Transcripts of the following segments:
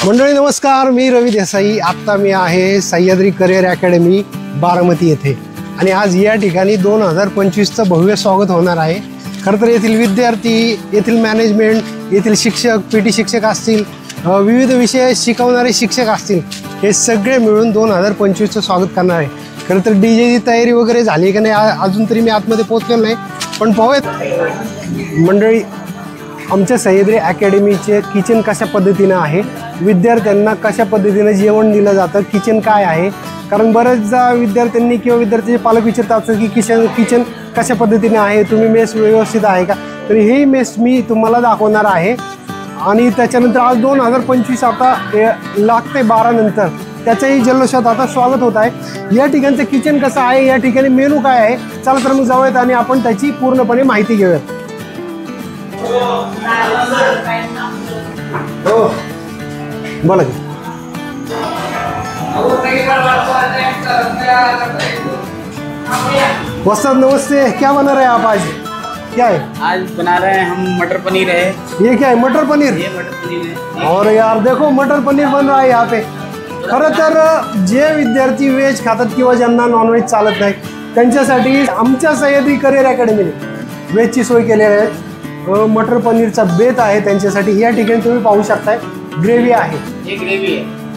मंडळी नमस्कार, मी रवी देसाई. आत्ता मी आहे सह्याद्री करिअर अकॅडमी बारामती येथे आणि आज या ठिकाणी 2025चं भव्य स्वागत होणार आहे. खरं तर येथील विद्यार्थी, येथील मॅनेजमेंट, येथील शिक्षक, PT शिक्षक असतील, विविध विषय शिकवणारे शिक्षक असतील, हे सगळे मिळून 2025चं स्वागत करणार आहे. खरं तर DJची तयारी वगैरे झाली का नाही अजून तरी मी आतमध्ये पोहोचलेलो नाही, पण पाहूयात मंडळी. आमच्या सह्याद्री अकॅडमीचे किचन कशा पद्धतीनं आहे, विद्यार्थ्यांना कशा पद्धतीनं जेवण दिलं जातं, किचन काय आहे. कारण बऱ्याचदा विद्यार्थ्यांनी किंवा विद्यार्थ्यांचे पालक विचारतात की किचन कशा पद्धतीने आहे, तुम्ही मेस व्यवस्थित आहे का. तर ही मेस मी तुम्हाला दाखवणार आहे. आणि त्याच्यानंतर आज 2025 आता लागते 12 नंतर, त्याच्याही जल्लोषात आता स्वागत होत आहे. या ठिकाणचं किचन कसं आहे, या ठिकाणी मेनू काय आहे, चला तर मग जाऊयात आणि आपण त्याची पूर्णपणे माहिती घेऊयात. हो बोला की. वस्ताद नमस्ते, क्या बना रहे हैं आप आज? क्या है आज बना रहे हैं हम? मटर पनीर है। ये क्या है? मटर पनीर. ये मटर पनीर है। और यार देखो मटर पनीर बन रहा है यहाँ पे. खरं तर जे विद्यार्थी व्हेज खातात किंवा ज्यांना नॉनव्हेज चालत नाही त्यांच्यासाठी आमच्या सह्याद्री करिअर अकॅडमीने व्हेजची सोय केलेली आहे. मटर पनीरचा बेत आहे त्यांच्यासाठी. या ठिकाणी तुम्ही पाहू शकताय ग्रेव्ही आहे. ये ग्रेवी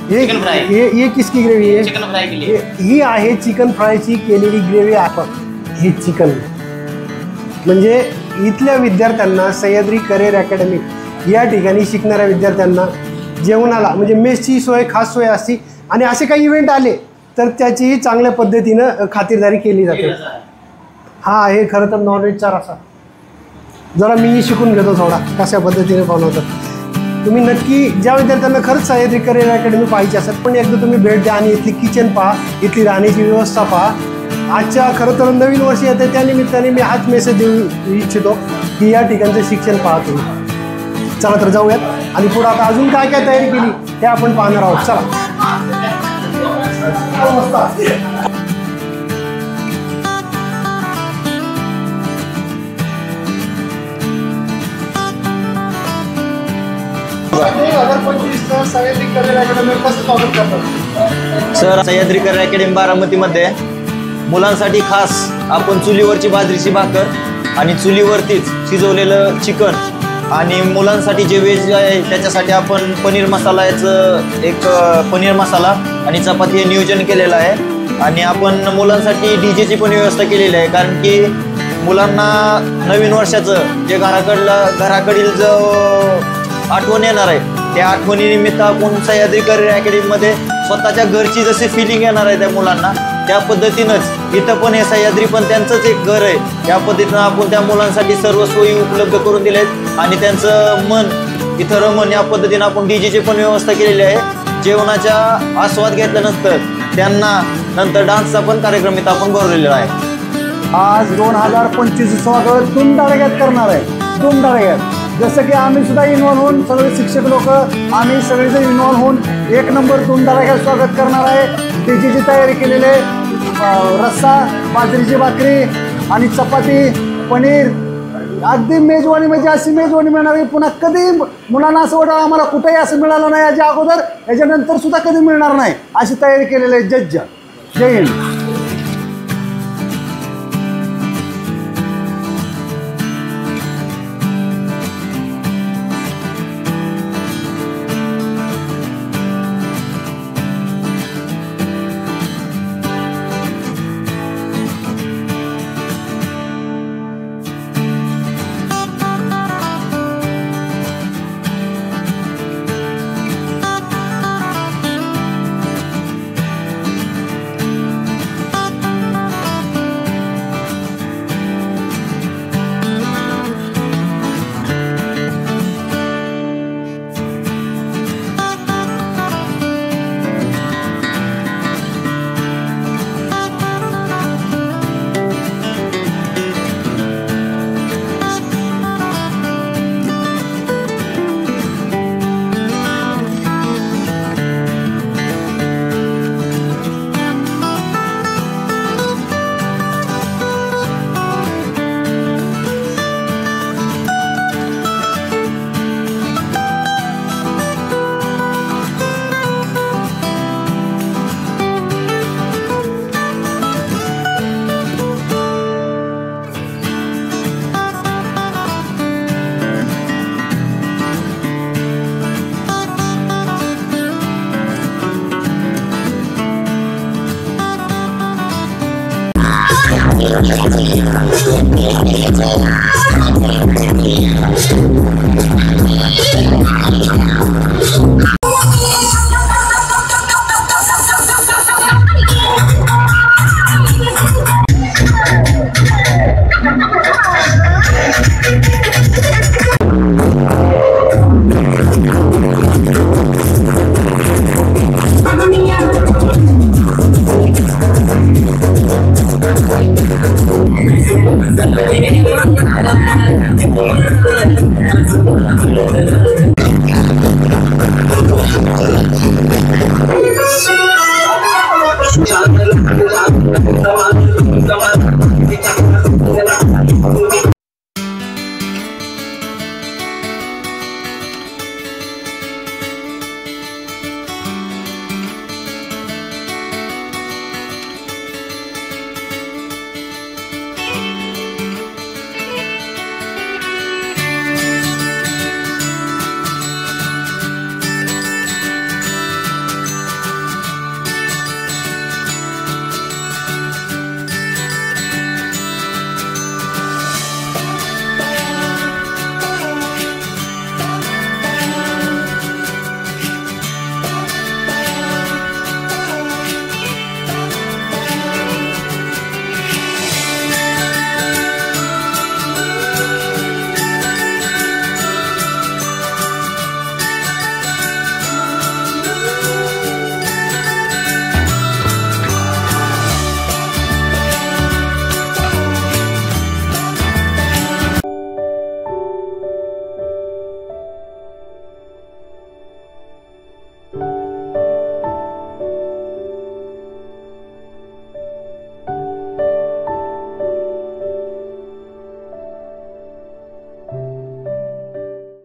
है, चिकन फ्राई. ये किसकी ग्रेव्ही आहे? चिकन फ्राई के लिए. ही आहे चिकन फ्रायची केलेली ग्रेव्ही आहे. हे चिकन म्हणजे इथल्या विद्यार्थ्यांना सह्याद्री करिअर अकॅडमी या ठिकाणी शिकणाऱ्या विद्यार्थ्यांना जेवणाला म्हणजे मेसची सोय, खास सोय असते. आणि असे काही इव्हेंट आले तर त्याचीही चांगल्या पद्धतीनं खातिरदारी केली जाते. हा आहे खरं तर नॉनव्हेजचा रस्सा. जरा मी शिकून घेतो थोडा कशा पद्धतीने बनवतात. तुम्ही नक्की ज्या विद्यार्थ्यांना खरंच सह्याद्री करिअर अकॅडमी पाहिजे असेल पण एकदा तुम्ही भेट द्या आणि इथली किचन पहा, इथली राहण्याची व्यवस्था पहा. आजच्या खरं तर नवीन वर्ष येते त्या निमित्ताने मी हाच मेसेज देऊ इच्छितो की या ठिकाणचं शिक्षण पहा तुम्ही. चला तर जाऊयात आणि पुढं आता अजून काय काय तयारी केली हे आपण पाहणार आहोत. चला. सर, सह्याद्री करिअर अकॅडमी बारामतीमध्ये मुलांसाठी खास आपण चुलीवरची बाजरीची भाकर आणि चुलीवरतीच शिजवलेलं चिकन आणि मुलांसाठी जे व्हेज आहे त्याच्यासाठी आपण पनीर मसाला याचं एक पनीर मसाला आणि चपाती हे नियोजन केलेलं आहे. आणि आपण मुलांसाठी DJची पण व्यवस्था केलेली आहे. कारण की मुलांना नवीन वर्षाचं जे घराकडील जो आठवण येणार आहे त्या आठवणीनिमित्त आपण सह्याद्री करिअर अकॅडमीमध्ये स्वतःच्या घरची जशी फिलिंग येणार आहे त्या मुलांना त्या पद्धतीनंच इथं पण हे सह्याद्री पण त्यांचंच एक घर आहे. त्या पद्धतीनं आपण त्या मुलांसाठी सर्व सोयी उपलब्ध करून दिल्या आहेत आणि त्यांचं मन इथं रमण या पद्धतीनं आपण DJची पण व्यवस्था केलेली आहे. जेवणाचा आस्वाद घेतल्यानंतर त्यांना नंतर डान्सचा पण कार्यक्रम इथं आपण भरवलेला आहे. आज 2025 स्वागत धुमधडाक्यात करणार आहे. धुमधडाक्यात जसं की आम्ही सुद्धा इन्व्हॉल्व होऊन सगळे शिक्षक लोक आम्ही सगळेजण इन्व्हॉल्व होऊन एक नंबर धुमधडाक्यात स्वागत करणार आहे. DJची तयारी केलेली आहे. रस्सा, बाजरीची भाकरी आणि चपाती, पनीर. अगदी मेजवानी म्हणजे अशी मेजवानी मिळणार आहे पुन्हा कधी मुलांना असं वाटतं आम्हाला कुठेही असं मिळालं नाही याच्या अगोदर, याच्यानंतर सुद्धा कधी मिळणार नाही अशी तयारी केलेली आहे. जय हिंद. Thank you.